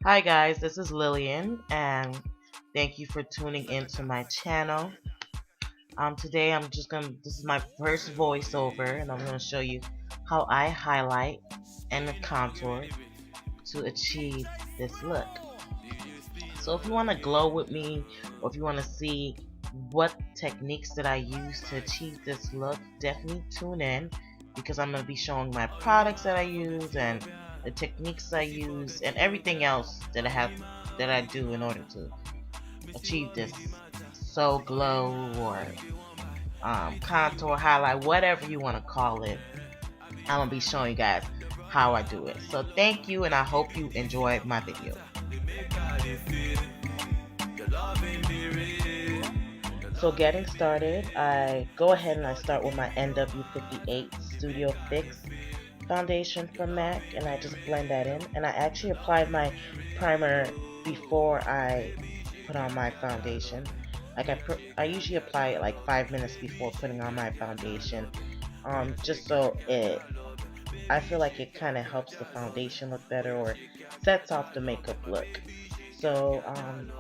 Hi guys, this is Lillian and thank you for tuning into my channel. Today this is my first voiceover and I'm gonna show you how I highlight and contour to achieve this look. So if you want to glow with me or if you want to see what techniques that I use to achieve this look, definitely tune in because I'm going to be showing my products that I use and the techniques I use and everything else that I do in order to achieve this so glow or contour highlight, whatever you want to call it. I'm going to be showing you guys how I do it. So thank you and I hope you enjoyed my video. So getting started, I go ahead and I start with my NW58 Studio Fix foundation from MAC, and I just blend that in. And I actually applied my primer before I put on my foundation. Like I usually apply it like 5 minutes before putting on my foundation, just so I feel like it kind of helps the foundation look better or sets off the makeup look. So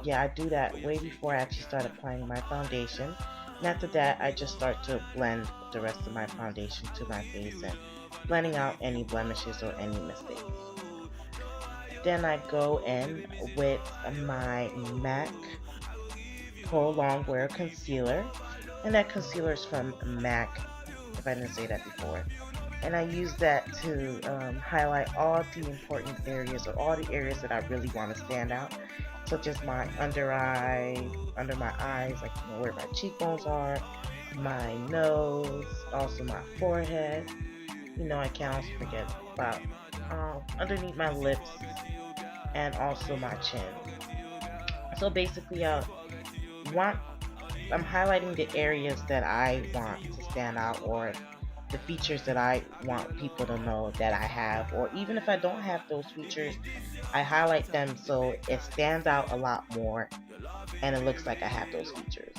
yeah, I do that way before I actually start applying my foundation. And after that, I just start to blend the rest of my foundation to my face and blending out any blemishes or any mistakes. Then I go in with my MAC Pro Longwear Concealer. And that concealer is from MAC, if I didn't say that before. And I use that to highlight all the important areas or all the areas that I really want to stand out, such as my under my eyes, like where my cheekbones are, my nose, also my forehead. I can't also forget about underneath my lips and also my chin. So basically, want I'm highlighting the areas that I want to stand out or the features that I want people to know that I have, or even if I don't have those features, I highlight them so it stands out a lot more and it looks like I have those features.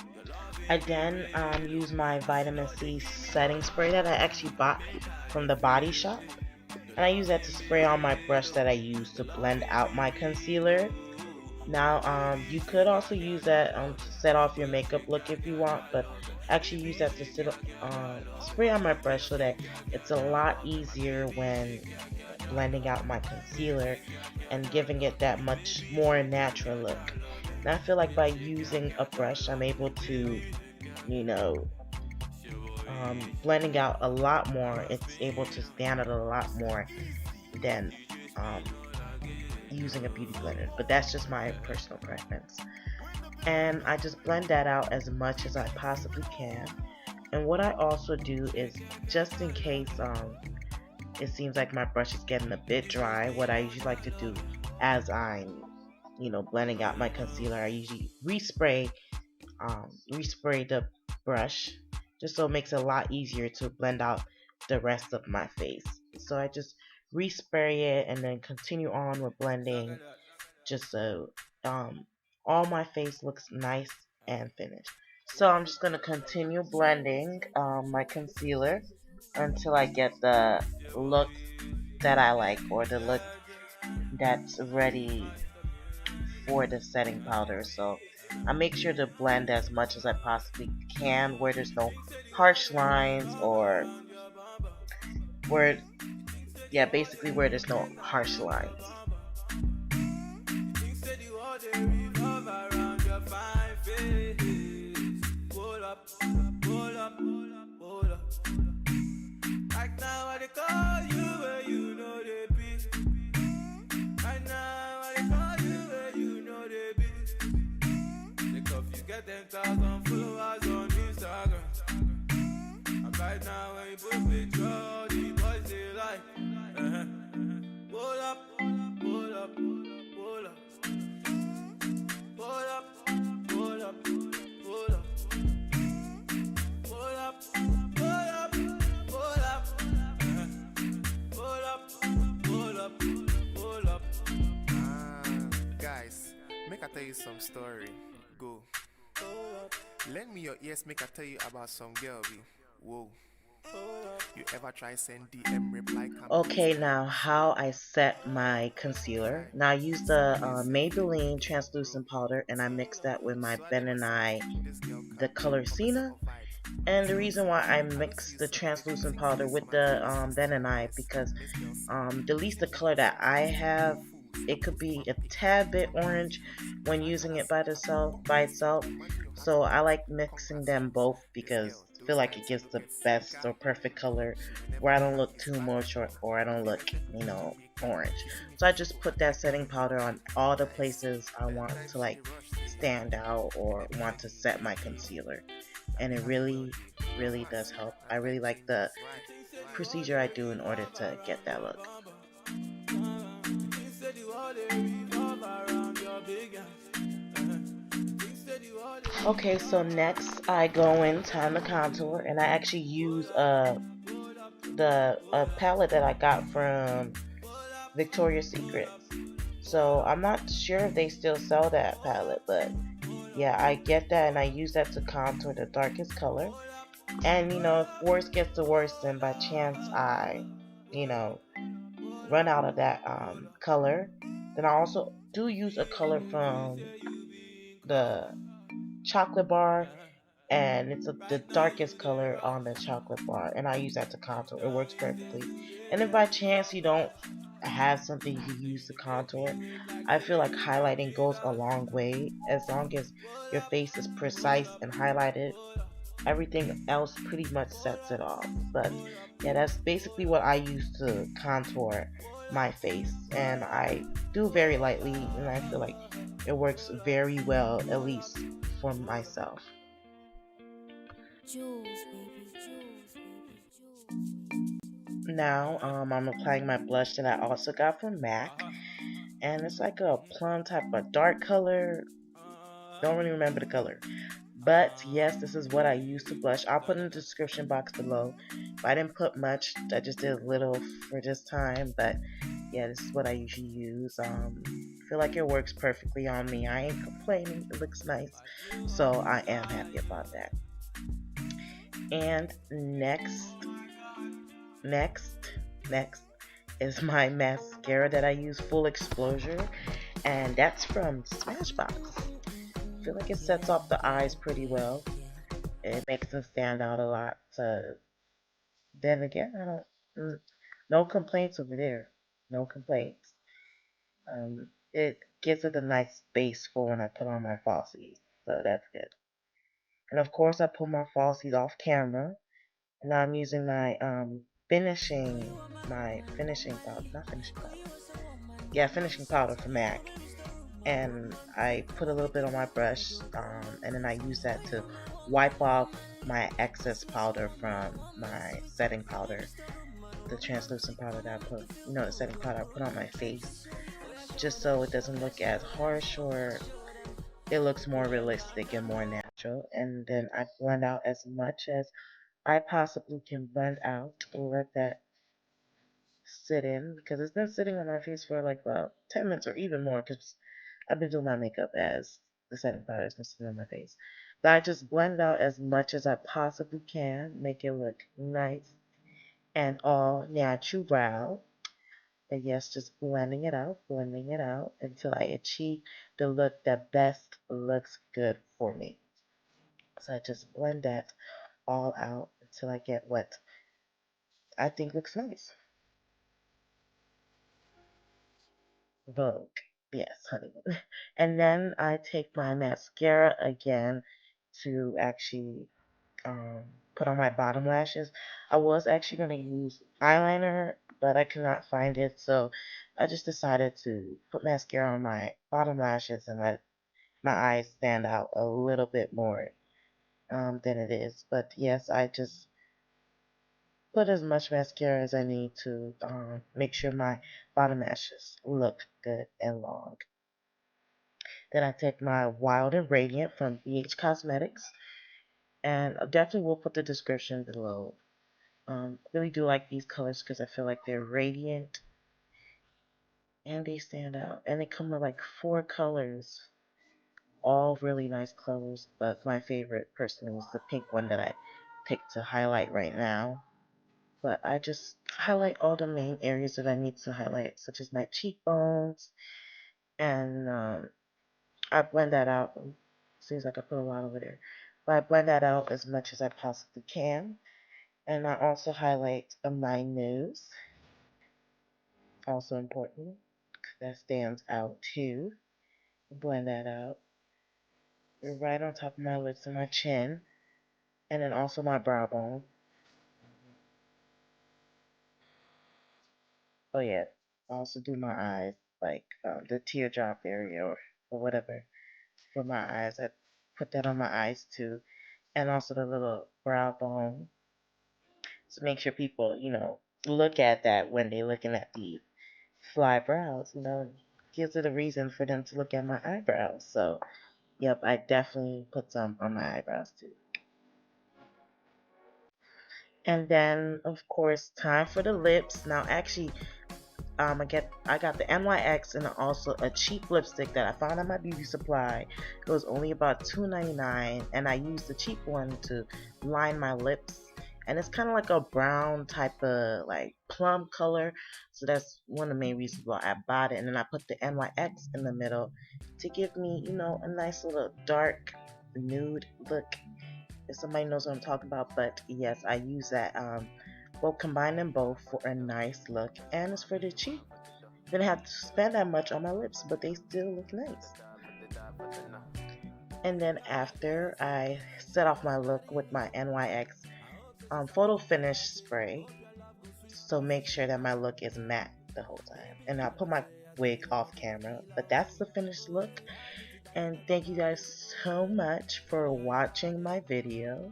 I then use my vitamin C setting spray that I actually bought from the Body Shop, and I use that to spray on my brush that I use to blend out my concealer. Now, you could also use that to set off your makeup look if you want, but actually use that to spray on my brush so that it's a lot easier when blending out my concealer and giving it that much more natural look. And I feel like by using a brush, I'm able to, you know, blending out a lot more. It's able to stand out a lot more than um, using a beauty blender. But that's just my personal preference. And I just blend that out as much as I possibly can. And what I also do is, just in case it seems like my brush is getting a bit dry, what I usually like to do as I'm blending out my concealer, I usually respray the brush just so it makes it a lot easier to blend out the rest of my face. So I just respray it and then continue on with blending just so all my face looks nice and finished. So I'm just going to continue blending my concealer until I get the look that I like, or the look that's ready for the setting powder. So I make sure to blend as much as I possibly can where there's no harsh lines, or where, yeah, basically where there's no harsh lines. Right now I call you where you know they be. Right now I call you where you know they be. Because you get 10,000 followers on Instagram. And right now when you put picture, the boys they like. Pull up, pull up, pull up. Pull up, pull up, pull up. Pull up, pull up, pull up. Pull up, pull up, pull up. Guys, make I tell you some story. Go. Lend me your ears, make I tell you about some girl. Whoa. You ever try send DM reply Okay, complete now text? how I set my concealer. Guy, Now I use some the boy say he no Maybelline want talk, bro. translucent powder and I mix that with my So I Ben never and say I this girl the catch color up a set Sienna. of vibes. And the Slow reason song. why I I don't see mix you the so make me translucent think say powder this with man the get Ben sister and I vibes. because This girl sing, the she least the say she color want that some I freestyle have, with fools. it could Apples be from a pick, tad bit jump on orange juice. when I using gotta it say, by this girl itself. the money you have So I got. like mixing Congrats them on this. both This because girl, I feel those like it times you gives no the get best speaker. or perfect color She will where never I be don't like look a too stylish moisture lover. or I don't Tell look, me say, Jamaican. orange. She see me So I for just show, put I that tell setting her powder on Jamaican. all the Nice. places I That want time to she like the rush, say, stand out or anything want for to the set my AK. concealer. That And be it how the world really, be. really does Fast. help. I And really life like the changes. Right. Right. procedure I do in order to get that look. Okay, so next I go in time to contour and I actually use the a palette that I got from Victoria's Secrets. So I'm not sure if they still sell that palette, but yeah, I get that and I use that to contour the darkest color. And if worst gets to worst, then by chance I, you know, run out of that color, then I also do use a color from the chocolate bar, and it's the darkest color on the chocolate bar, and I use that to contour. It works perfectly. And if by chance you don't have something you can use to contour, I feel like highlighting goes a long way. As long as your face is precise and highlighted, everything else pretty much sets it off. But yeah, that's basically what I use to contour my face, and I do very lightly, and I feel like it works very well, at least for myself. Now, I'm applying my blush that I also got from MAC, and it's like a plum type of dark color. Don't really remember the color, but yes, this is what I use to blush. I'll put in the description box below. But I didn't put much. I just did a little for this time, but yeah, this is what I usually use. I feel like it works perfectly on me. I ain't complaining. It looks nice, so I am happy about that. And next, next is my mascara that I use, Full Exposure, and that's from Smashbox. I feel like it sets off the eyes pretty well. It makes them stand out a lot. So then again, I don't. No complaints over there. No complaints. It gives it a nice base for when I put on my falsies, so that's good. And of course, I put my falsies off camera, and now I'm using my finishing powder, not finishing powder, yeah, finishing powder from MAC, and I put a little bit on my brush, and then I use that to wipe off my excess powder from my setting powder, the translucent powder that I put, the setting powder I put on my face, just so it doesn't look as harsh or it looks more realistic and more natural. And then I blend out as much as I possibly can blend out and let that sit in because it's been sitting on my face for like about 10 minutes or even more because I've been doing my makeup as the setting powder has been sitting on my face. So I just blend out as much as I possibly can, make it look nice and all natural. But yes, just blending it out until I achieve the look that best looks good for me. So I just blend that all out until I get what I think looks nice. Vogue. Yes, honey. And then I take my mascara again to actually um, put on my bottom lashes. I was actually going to use eyeliner, but I could not find it, so I just decided to put mascara on my bottom lashes and let my eyes stand out a little bit more than it is. But yes, I just put as much mascara as I need to make sure my bottom lashes look good and long. Then I take my Wild and Radiant from BH Cosmetics, and I definitely will put the description below. Really do like these colors because I feel like they're radiant and they stand out. And they come with like 4 colors, all really nice colors. But my favorite personally is the pink one that I picked to highlight right now. but I just highlight all the main areas that I need to highlight, such as my cheekbones, and I blend that out. Seems like I put a lot over there, but I blend that out as much as I possibly can. And I also highlight my nose, also important. That stands out too. Blend that out right on top of my lips and my chin, and then also my brow bone. Oh yeah, I also do my eyes, like the teardrop area or whatever for my eyes. I put that on my eyes too, and also the little brow bone to make sure people, look at that when they're looking at the fly brows. Gives it a reason for them to look at my eyebrows. So, yep, I definitely put some on my eyebrows too. And then, of course, time for the lips. Now, actually, I got the NYX and also a cheap lipstick that I found at my beauty supply. It was only about $2.99, and I used the cheap one to line my lips. And it's kind of like a brown type of like plum color, so that's one of the main reasons why I bought it. And then I put the NYX in the middle to give me, a nice little dark nude look. If somebody knows what I'm talking about, but yes, I use that. We'll combine them both for a nice look, and it's pretty cheap. Didn't have to spend that much on my lips, but they still look nice. And then after, I set off my look with my NYX photo finish spray. So make sure that my look is matte the whole time. And I'll put my wig off camera, but that's the finished look. And thank you guys so much for watching my video.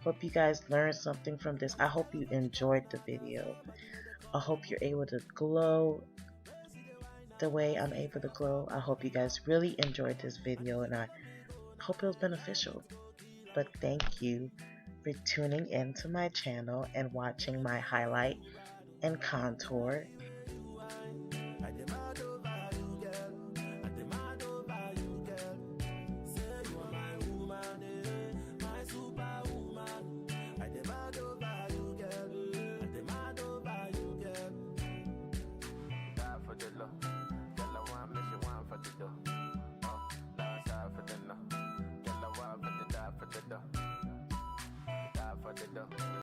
Hope you guys learned something from this. I hope you enjoyed the video. I hope you're able to glow the way I'm able to glow. I hope you guys really enjoyed this video, and I hope it was beneficial. But thank you for tuning into my channel and watching my highlight and contour.